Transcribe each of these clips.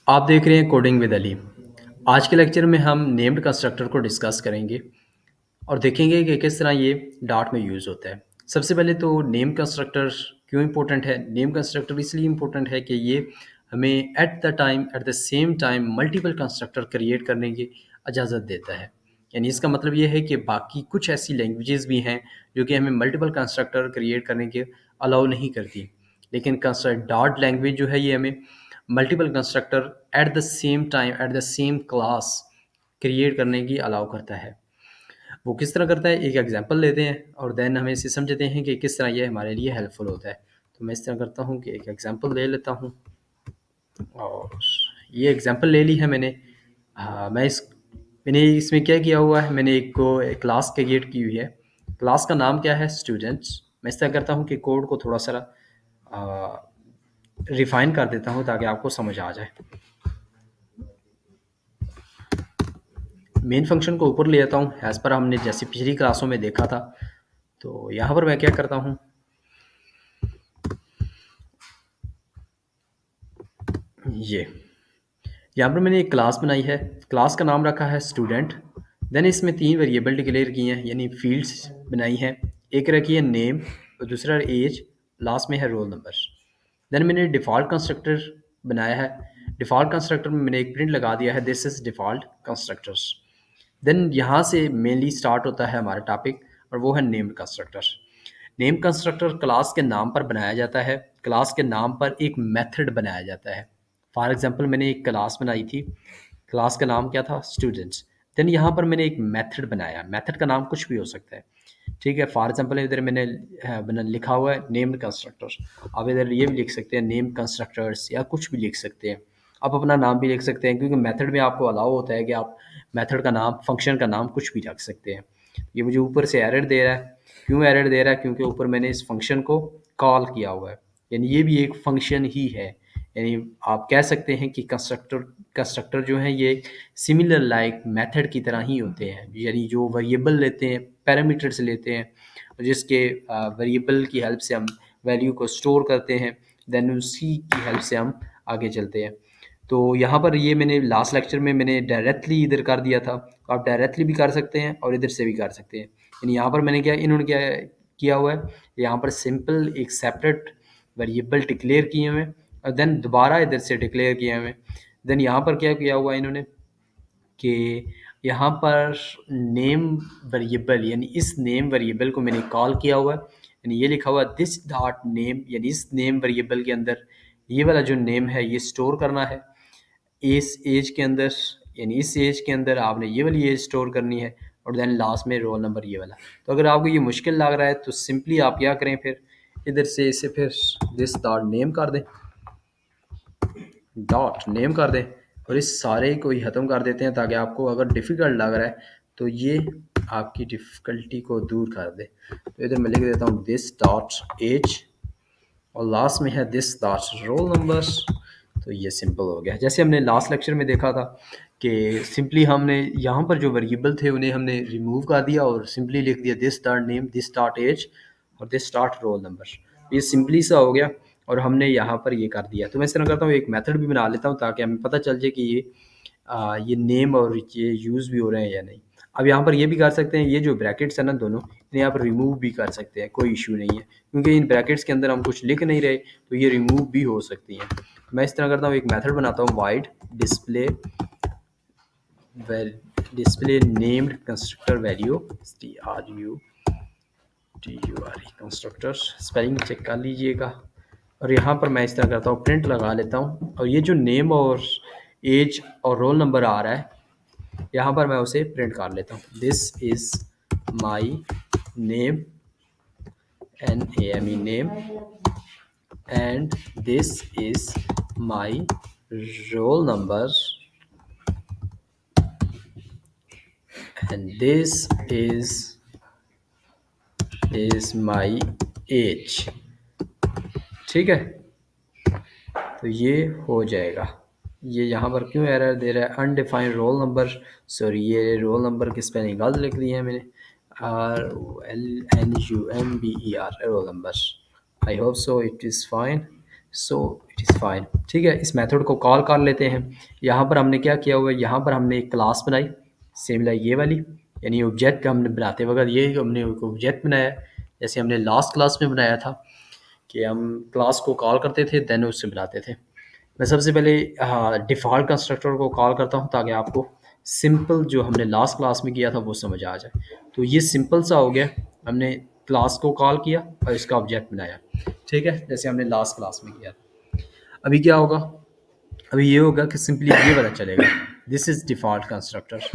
आप देख रहे हैं कोडिंग विद अली। आज के लेक्चर में हम नेम्ड कंस्ट्रक्टर को डिस्कस करेंगे और देखेंगे कि किस तरह ये डार्ट में यूज़ होता है। सबसे पहले तो नेम कंस्ट्रक्टर क्यों इम्पोर्टेंट है? नेम कंस्ट्रक्टर इसलिए इम्पोर्टेंट है कि ये हमें at the same time multiple constructor create करने की इजाज़त देता है। यानी इसका मतलब ये है कि बाकी कुछ ऐसी लैंग्वेजेस भी हैं जो कि हमें मल्टीपल कंस्ट्रक्टर क्रिएट करने के अलाउ नहीं करती। लेकिन डार्ट लैंग्वेज जो है ये हमें multiple constructor at the same time at the same class create करने की अलाउ करता है। वो किस तरह करता है, एक एग्जांपल लेते हैं और देन हमें इसे समझते हैं कि किस तरह ये हमारे लिए हेल्पफुल होता है। तो मैं इस तरह करता हूँ कि एक एग्जांपल ले लेता हूँ और ये एग्जांपल ले ली है मैंने। मैंने इसमें क्या किया हुआ है, मैंने एक क्लास क्रिएट की हुई है। क्लास का नाम क्या है? स्टूडेंट्स। मैं इस तरह करता हूँ कि कोड को थोड़ा सा रिफाइन कर देता हूँ ताकि आपको समझ आ जाए। मेन फंक्शन को ऊपर ले आता हूँ एज़ पर हमने जैसे पिछली क्लासों में देखा था। तो यहाँ पर मैं क्या करता हूँ, ये यहाँ पर मैंने एक क्लास बनाई है। क्लास का नाम रखा है स्टूडेंट। देन इसमें 3 वेरिएबल डिक्लेयर किए हैं, यानी फील्ड्स बनाई हैं। एक रखी है नेम और दूसरा एज, लास्ट में है रोल नंबर। देन मैंने डिफ़ॉल्ट कंस्ट्रक्टर बनाया है। डिफ़ॉल्ट कंस्ट्रक्टर में मैंने एक प्रिंट लगा दिया है, this is default constructors. Then यहाँ से मेनली स्टार्ट होता है हमारा टॉपिक और वो है named constructor. Name constructor class के नाम पर बनाया जाता है। क्लास के नाम पर एक मेथड बनाया जाता है। फॉर एग्जांपल मैंने एक क्लास बनाई थी, क्लास का नाम क्या था? स्टूडेंट्स। देन यहाँ पर मैंने एक मेथड बनाया। मेथड का नाम कुछ भी हो सकता है, ठीक है। फॉर एग्जांपल इधर मैंने लिखा हुआ है नेम्ड कंस्ट्रक्टर। आप इधर ये भी लिख सकते हैं नेम कंस्ट्रक्टर्स या कुछ भी लिख सकते हैं। आप अपना नाम भी लिख सकते हैं क्योंकि मेथड में आपको अलाउ होता है कि आप मेथड का नाम, फंक्शन का नाम कुछ भी रख सकते हैं। ये मुझे ऊपर से एरर दे रहा है। क्यों एरर दे रहा है? क्योंकि ऊपर मैंने इस फंक्शन को कॉल किया हुआ है, यानी ये भी एक फंक्शन ही है। यानी आप कह सकते हैं कि कंस्ट्रक्टर जो हैं ये सिमिलर लाइक मेथड की तरह ही होते हैं, यानी जो वेरिएबल लेते हैं, पैरामीटर्स लेते हैं, जिसके वेरिएबल की हेल्प से हम वैल्यू को स्टोर करते हैं, देन उसी की हेल्प से हम आगे चलते हैं। तो यहाँ पर ये मैंने लास्ट लेक्चर में मैंने डायरेक्टली इधर कर दिया था। तो आप डायरेक्टली भी कर सकते हैं और इधर से भी कर सकते हैं। यानी यहाँ पर मैंने इन्होंने क्या किया हुआ है, यहाँ पर सिंपल एक सेपरेट वेरिएबल डिक्लेयर किए हुए हैं और देन दोबारा इधर से डिक्लेयर किए हुए हैं। देन यहाँ पर क्या किया हुआ है इन्होंने कि यहाँ पर नेम वेरिएबल, यानी इस नेम वेरिएबल को मैंने कॉल किया हुआ है। यानी ये लिखा हुआ है दिस डॉट नेम, यानी इस नेम वेरिएबल के अंदर ये वाला जो नेम है ये स्टोर करना है। इस एज के अंदर, यानी इस एज के अंदर आपने ये वाली एज स्टोर करनी है और देन लास्ट में रोल नंबर ये वाला। तो अगर आपको ये मुश्किल लग रहा है तो सिंपली आप क्या करें, फिर इधर से इसे फिर दिस डॉट नेम कर दें, डॉट नेम कर दें और इस सारे को ही ख़त्म कर देते हैं ताकि आपको अगर डिफ़िकल्ट लग रहा है तो ये आपकी डिफ़िकल्टी को दूर कर दे। तो इधर मैं लिख देता हूँ दिस डॉट एज और लास्ट में है दिस डॉट रोल नंबर। तो ये सिंपल हो गया। जैसे हमने लास्ट लेक्चर में देखा था कि सिंपली हमने यहाँ पर जो वेरिएबल थे उन्हें हमने रिमूव कर दिया और सिंपली लिख दिया this dot name, this dot age और दिस डॉट रोल नंबर। ये सिंपली सा हो गया और हमने यहाँ पर ये कर दिया। तो मैं इस तरह करता हूँ, एक मेथड भी बना लेता हूँ ताकि हमें पता चल जाए कि ये नेम और ये यूज़ भी हो रहे हैं या नहीं। अब यहाँ पर ये भी कर सकते हैं, ये जो ब्रैकेट्स है ना दोनों, इन्हें आप रिमूव भी कर सकते हैं, कोई इशू नहीं है क्योंकि इन ब्रैकेट्स के अंदर हम कुछ लिख नहीं रहे तो ये रिमूव भी हो सकती हैं। मैं इस तरह करता हूँ, एक मेथड बनाता हूँ void display named constructor value constructor, spelling check कर लीजिएगा। और यहाँ पर मैं इस तरह करता हूँ प्रिंट लगा लेता हूँ और ये जो नेम और एज और रोल नंबर आ रहा है यहाँ पर मैं उसे प्रिंट कर लेता हूँ। This is my name, NAME name, and this is my roll number and this is my age. ठीक है, तो ये हो जाएगा। ये यहाँ पर क्यों एरर दे रहा है? अनडिफाइंड रोल नंबर, सॉरी ये रोल नंबर की स्पेलिंग गलत लिख दी है मैंने, ROLNUMBER roll number. I hope so it is fine. So it is fine. ठीक है, इस मेथड को कॉल कर लेते हैं। यहाँ पर हमने क्या किया हुआ है, यहाँ पर हमने एक क्लास बनाई सेम लाइक ये वाली, यानी ऑब्जेक्ट हमने बनाते वक्त ये हमने एक ऑब्जेक्ट बनाया जैसे हमने लास्ट क्लास में बनाया था कि हम क्लास को कॉल करते थे देन उससे बनाते थे। मैं सबसे पहले डिफ़ॉल्ट कंस्ट्रक्टर को कॉल करता हूँ ताकि आपको सिंपल जो हमने लास्ट क्लास में किया था वो समझ आ जाए। तो ये सिंपल सा हो गया, हमने क्लास को कॉल किया और इसका ऑब्जेक्ट बनाया। ठीक है, जैसे हमने लास्ट क्लास में किया था। अभी क्या होगा, अभी ये होगा कि सिंपली ये वाला चलेगा, दिस इज़ डिफ़ॉल्ट कंस्ट्रक्टर।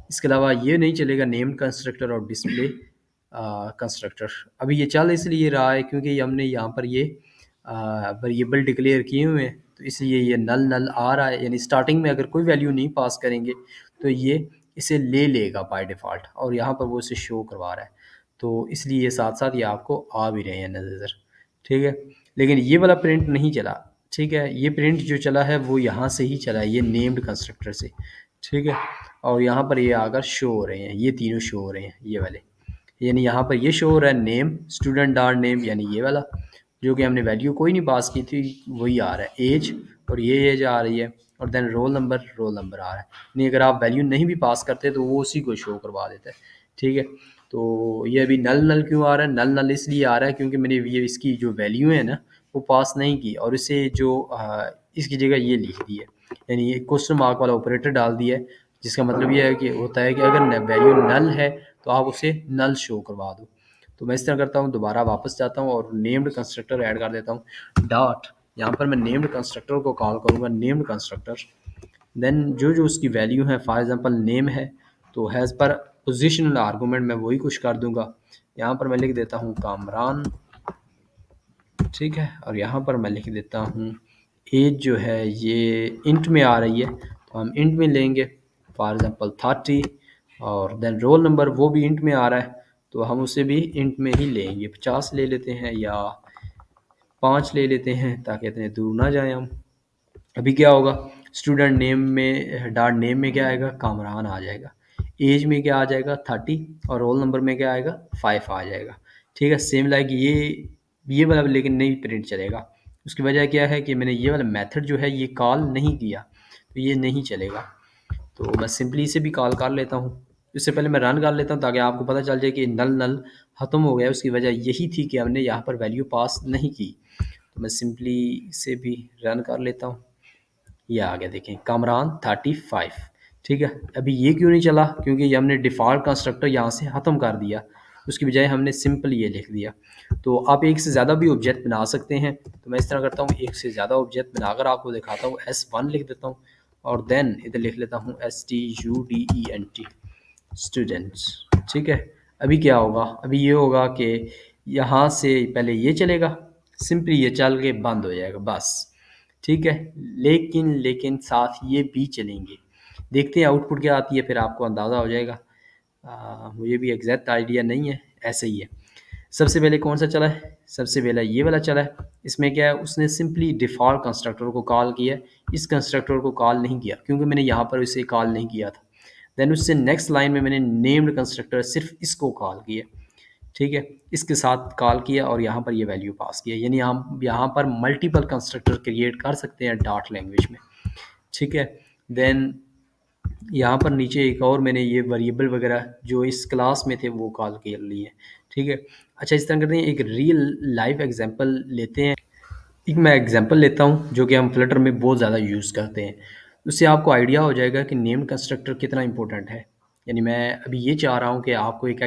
इसके अलावा ये नहीं चलेगा नेम्ड कंस्ट्रक्टर और डिस्प्ले कंस्ट्रक्टर। अभी ये चल इसलिए रहा है क्योंकि हमने यहाँ पर ये वेरिएबल डिक्लेयर किए हुए हैं, तो इसलिए ये नल नल आ रहा है, यानी स्टार्टिंग में अगर कोई वैल्यू नहीं पास करेंगे तो ये इसे ले लेगा बाय डिफ़ॉल्ट, और यहाँ पर वो इसे शो करवा रहा है, तो इसलिए ये साथ साथ ये आपको आ भी रहे हैं नज़र। ठीक है, लेकिन ये वाला प्रिंट नहीं चला। ठीक है, ये प्रिंट जो चला है वो यहाँ से ही चला है, ये नेम्ड कंस्ट्रक्टर से। ठीक है, और यहाँ पर ये आकर शो हो रहे हैं, ये तीनों शो हो रहे हैं ये वाले, यानी यहाँ पर ये शो हो रहा है नेम स्टूडेंट डॉट नेम, यानी ये वाला जो कि हमने वैल्यू कोई नहीं पास की थी वही आ रहा है एज, और ये एज आ रही है, और देन रोल नंबर आ रहा है। नहीं, अगर आप वैल्यू नहीं भी पास करते तो वो उसी को शो करवा देता है। ठीक है, तो ये अभी नल नल क्यों आ रहा है, नल नल इसलिए आ रहा है क्योंकि मैंने ये इसकी जो वैल्यू है ना वो पास नहीं की, और इसे जो इसकी जगह ये लिख दी है, यानी ये क्वेश्चन मार्क वाला ऑपरेटर डाल दिया है, जिसका मतलब ये है कि होता है कि अगर वैल्यू नल है तो आप उसे नल शो करवा दो। तो मैं इस तरह करता हूँ, दोबारा वापस जाता हूँ और नेम्ड कंस्ट्रक्टर ऐड कर देता हूँ डॉट, यहाँ पर मैं नेम्ड कंस्ट्रक्टर को कॉल करूँगा नेम्ड कंस्ट्रक्टर, देन जो जो उसकी वैल्यू है फॉर एग्जांपल नेम है तो हैज़ पर पोजिशनल आर्गूमेंट मैं वही कुछ कर दूंगा। यहाँ पर मैं लिख देता हूँ कामरान। ठीक है, और यहाँ पर मैं लिख देता हूँ एज जो है ये इंट में आ रही है तो हम इंट में लेंगे फॉर एग्जांपल 30, और देन रोल नंबर वो भी इंट में आ रहा है तो हम उसे भी इंट में ही लेंगे, 50 ले लेते हैं या 5 ले लेते हैं ताकि इतने दूर ना जाएं हम। अभी क्या होगा, स्टूडेंट नेम में डॉट नेम में क्या आएगा, कामरान आ जाएगा, एज में क्या आ जाएगा 30, और रोल नंबर में क्या आएगा 5 आ जाएगा। ठीक है, सेम लाइक ये वाला लेकिन नहीं प्रिंट चलेगा। उसकी वजह क्या है कि मैंने ये वाला मेथड जो है ये कॉल नहीं किया तो ये नहीं चलेगा। तो मैं सिंपली इसे भी कॉल कर लेता हूँ। इससे पहले मैं रन कर लेता हूँ ताकि आपको पता चल जाए कि नल नल ख़त्म हो गया। उसकी वजह यही थी कि हमने यहाँ पर वैल्यू पास नहीं की। तो मैं सिंपली इसे भी रन कर लेता हूँ। ये आ गया, देखें कामरान 35। ठीक है, अभी ये क्यों नहीं चला, क्योंकि ये हमने डिफ़ॉल्ट कंस्ट्रक्टर यहाँ से ख़त्म कर दिया, उसकी बजाय हमने सिंपल ये लिख दिया। तो आप एक से ज़्यादा भी ऑब्जेक्ट बना सकते हैं, तो मैं इस तरह करता हूँ, एक से ज़्यादा ऑब्जेक्ट बनाकर आपको दिखाता हूँ। S1 लिख देता हूँ और देन इधर लिख लेता हूँ STUDENT स्टूडेंट्स। ठीक है, अभी क्या होगा, अभी ये होगा कि यहाँ से पहले ये चलेगा, सिंपली ये चल के बंद हो जाएगा बस। ठीक है, लेकिन साथ ये भी चलेंगे। देखते हैं आउटपुट क्या आती है, फिर आपको अंदाज़ा हो जाएगा। मुझे भी एग्जैक्ट आइडिया नहीं है, ऐसे ही है। सबसे पहले कौन सा चला है, सबसे पहले ये वाला चला है। इसमें क्या है, उसने सिंपली डिफ़ॉल्ट कंस्ट्रक्टर को कॉल किया, इस कंस्ट्रक्टर को कॉल नहीं किया क्योंकि मैंने यहाँ पर इसे कॉल नहीं किया था। देन उससे नेक्स्ट लाइन में मैंने नेम्ड कंस्ट्रक्टर सिर्फ इसको कॉल किया। ठीक है, इसके साथ कॉल किया और यहाँ पर ये वैल्यू पास किया, यानी हम यहाँ पर मल्टीपल कंस्ट्रक्टर क्रिएट कर सकते हैं डॉट लैंग्वेज में। ठीक है, देन यहाँ पर नीचे एक और मैंने ये वेरिएबल वगैरह जो इस क्लास में थे वो कॉल कर लिए। ठीक है, अच्छा इस तरह करते हैं, एक रियल लाइफ एग्जांपल लेते हैं। एक मैं एग्जांपल लेता हूँ जो कि हम फ्लटर में बहुत ज़्यादा यूज़ करते हैं, उससे आपको आइडिया हो जाएगा कि नेम्ड कंस्ट्रक्टर कितना इंपॉर्टेंट है। यानी मैं अभी ये चाह रहा हूँ कि आपको एक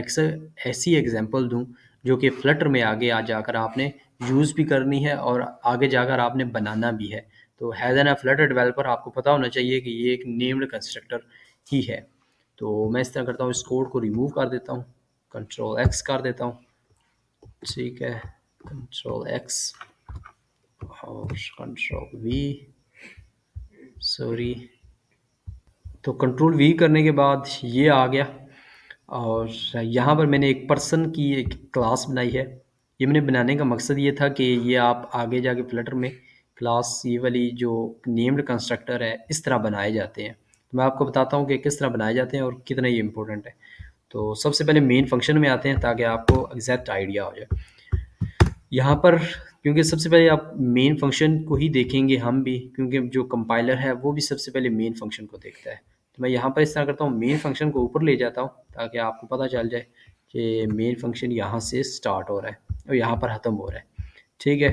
ऐसी एग्जांपल दूँ जो कि फ्लटर में आगे आ जाकर आपने यूज़ भी करनी है और आगे जाकर आपने बनाना भी है। तो हैज़ एन फ्लटर डेवलपर आपको पता होना चाहिए कि ये एक नेम्ड कंस्ट्रक्टर ही है। तो मैं इस तरह करता हूँ, इस कोड को रिमूव कर देता हूँ, Ctrl+X कर देता हूँ। ठीक है, Ctrl+X और Ctrl+V, सॉरी। तो Ctrl+V करने के बाद ये आ गया, और यहाँ पर मैंने एक पर्सन की एक क्लास बनाई है। ये मैंने बनाने का मकसद ये था कि ये आप आगे जाके फ्लटर में क्लास ये वाली जो नेम्ड कंस्ट्रक्टर है इस तरह बनाए जाते हैं। तो मैं आपको बताता हूँ कि किस तरह बनाए जाते हैं और कितना ये इंपॉर्टेंट है। तो सबसे पहले मेन फंक्शन में आते हैं ताकि आपको एग्जैक्ट आइडिया हो जाए। यहाँ पर क्योंकि सबसे पहले आप मेन फंक्शन को ही देखेंगे हम भी, क्योंकि जो कंपाइलर है वो भी सबसे पहले मेन फंक्शन को देखता है। तो मैं यहाँ पर इस तरह करता हूँ, मेन फंक्शन को ऊपर ले जाता हूँ ताकि आपको पता चल जाए कि मेन फंक्शन यहाँ से स्टार्ट हो रहा है और यहाँ पर ख़त्म हो रहा है। ठीक है,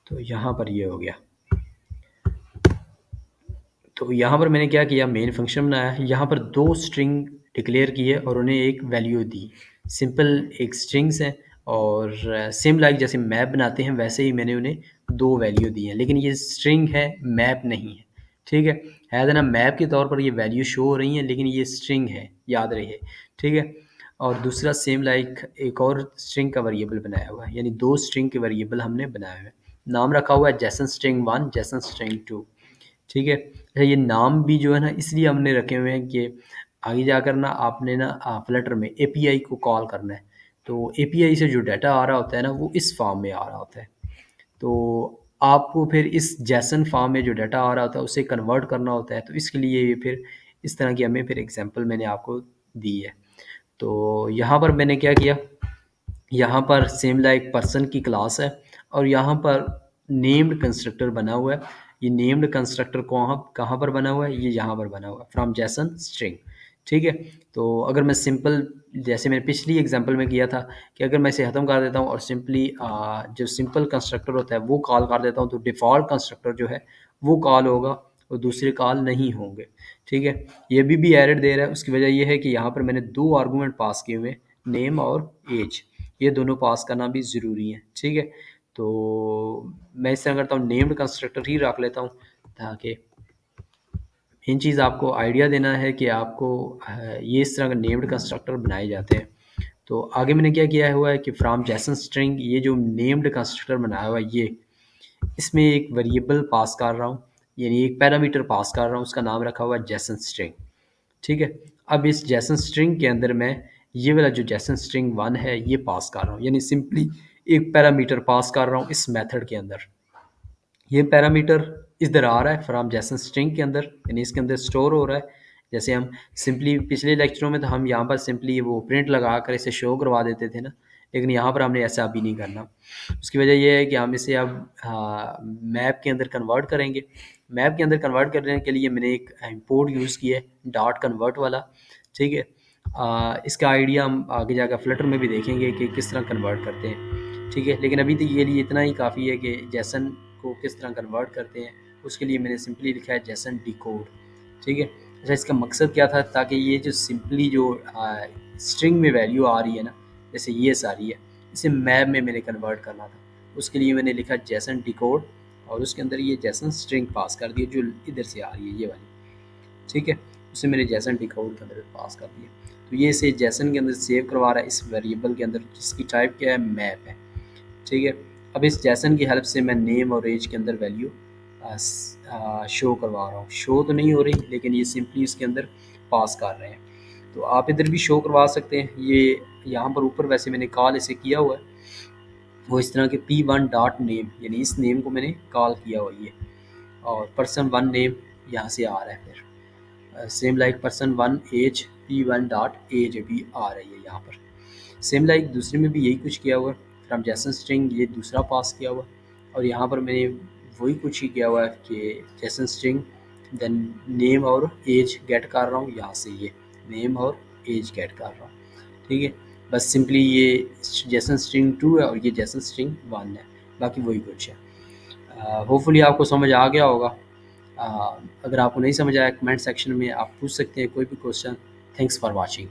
तो यहाँ पर ये हो गया। तो यहाँ पर मैंने क्या किया, मेन फंक्शन बनाया, यहाँ पर दो स्ट्रिंग डिक्लेयर किए और उन्हें एक वैल्यू दी। सिंपल एक स्ट्रिंग्स है और सेम लाइक जैसे मैप बनाते हैं वैसे ही मैंने उन्हें दो वैल्यू दी हैं, लेकिन ये स्ट्रिंग है, मैप नहीं है। ठीक है ना, मैप के तौर पर ये वैल्यू शो हो रही हैं लेकिन ये स्ट्रिंग है, याद रहे। ठीक है, और दूसरा सेम लाइक एक और स्ट्रिंग का वेरिएबल बनाया हुआ है, यानी दो स्ट्रिंग के वेरिएबल हमने बनाए हुए हैं। नाम रखा हुआ है जैसन स्ट्रिंग 1, जैसन स्ट्रिंग 2। ठीक है, अच्छा ये नाम भी जो है ना इसलिए हमने रखे हुए हैं कि आगे जाकर ना आपने ना फ्लटर में एपीआई को कॉल करना है, तो एपीआई से जो डाटा आ रहा होता है ना वो इस फॉर्म में आ रहा होता है। तो आपको फिर इस जैसन फॉर्म में जो डाटा आ रहा होता है उसे कन्वर्ट करना होता है, तो इसके लिए ये फिर इस तरह की हमें फिर एग्जांपल मैंने आपको दी है। तो यहाँ पर मैंने क्या किया, यहाँ पर सेम लाइक पर्सन की क्लास है और यहाँ पर नेम्ड कंस्ट्रक्टर बना हुआ है। ये नेम्ड कंस्ट्रक्टर कहाँ पर बना हुआ है, ये यहाँ पर बना हुआ है, फ्रॉम जैसन स्ट्रिंग। ठीक है, तो अगर मैं सिंपल जैसे मैंने पिछली एग्जांपल में किया था कि अगर मैं इसे ख़त्म कर देता हूँ और सिंपली जो सिंपल कंस्ट्रक्टर होता है वो कॉल कर देता हूँ, तो डिफ़ॉल्ट कंस्ट्रक्टर जो है वो कॉल होगा और दूसरे कॉल नहीं होंगे। ठीक है, ये भी एरर दे रहा है, उसकी वजह ये है कि यहाँ पर मैंने दो आर्गूमेंट पास किए हुए हैं, नेम और एज, ये दोनों पास करना भी ज़रूरी है। ठीक है, तो मैं इस तरह करता हूँ, नेम्ड कंस्ट्रक्टर ही रख लेता हूँ ताकि मेन चीज़ आपको आइडिया देना है कि आपको ये इस तरह का नेम्ड कंस्ट्रक्टर बनाए जाते हैं। तो आगे मैंने क्या किया हुआ है कि फ्रॉम जैसन स्ट्रिंग, ये जो नेम्ड कंस्ट्रक्टर बनाया हुआ है ये, इसमें एक वेरिएबल पास कर रहा हूँ, यानी एक पैरामीटर पास कर रहा हूँ, उसका नाम रखा हुआ है जैसन स्ट्रिंग। ठीक है, अब इस जैसन स्ट्रिंग के अंदर मैं ये वाला जो जैसन स्ट्रिंग 1 है ये पास कर रहा हूँ, यानी सिंपली एक पैरामीटर पास कर रहा हूँ इस मेथड के अंदर। ये पैरामीटर इधर आ रहा है फ्रॉम जैसन स्ट्रिंग के अंदर, यानी इसके अंदर स्टोर हो रहा है। जैसे हम सिंपली पिछले लेक्चरों में तो हम यहाँ पर सिंपली वो प्रिंट लगा कर इसे शो करवा देते थे ना, लेकिन यहाँ पर हमने ऐसा अभी नहीं करना। उसकी वजह ये है कि हम इसे अब मैप के अंदर कन्वर्ट करेंगे। मैप के अंदर कन्वर्ट करने के लिए मैंने एक इंपोर्ट यूज़ किया है, डॉट कन्वर्ट वाला। ठीक है, इसका आइडिया हम आगे जाकर फ्लटर में भी देखेंगे कि किस तरह कन्वर्ट करते हैं। ठीक है, लेकिन अभी तो ये लिए इतना ही काफ़ी है कि जैसन को किस तरह कन्वर्ट करते हैं, उसके लिए मैंने सिंपली लिखा है जैसन डिकोड। ठीक है, अच्छा इसका मकसद क्या था, ताकि ये जो सिंपली जो स्ट्रिंग में वैल्यू आ रही है ना, जैसे ये आ रही है, इसे मैप में मैंने कन्वर्ट करना था। उसके लिए मैंने लिखा जैसन डिकोड और उसके अंदर ये जैसन स्ट्रिंग पास कर दिया जो इधर से आ रही है ये वाली। ठीक है, उसे मैंने जैसन डिकोड के अंदर पास कर दिया, तो ये इसे जैसन के अंदर सेव करवा रहा है इस वेरिएबल के अंदर, जिसकी टाइप क्या है, मैप है। ठीक है, अब इस जैसन की हेल्प से मैं नेम और एज के अंदर वैल्यू शो करवा रहा हूँ। शो तो नहीं हो रही लेकिन ये सिंपली इसके अंदर पास कर रहे हैं, तो आप इधर भी शो करवा सकते हैं। ये यहाँ पर ऊपर वैसे मैंने कॉल इसे किया हुआ है, वो इस तरह के P1 डॉट नेम, यानी इस नेम को मैंने कॉल किया हुआ ये, और पर्सन 1 नेम यहाँ से आ रहा है। फिर same like person 1 age, P1 dot age भी आ रही है यहाँ पर। सेम लाइक दूसरे में भी यही कुछ किया हुआ है, फ्रॉम जैसन स्ट्रिंग ये दूसरा पास किया हुआ, और यहाँ पर मैंने वही कुछ ही किया हुआ है कि जैसन स्ट्रिंग देन नेम और एज गेट कर रहा हूँ, यहाँ से ये नेम और एज गेट कर रहा हूँ। ठीक है, बस सिंपली ये जैसन स्ट्रिंग 2 है और ये जैसन स्ट्रिंग 1 है, बाकी वही कुछ है। होपफुली आपको समझ आ गया होगा। अगर आपको नहीं समझ आया कमेंट सेक्शन में आप पूछ सकते हैं कोई भी क्वेश्चन। Thanks for watching.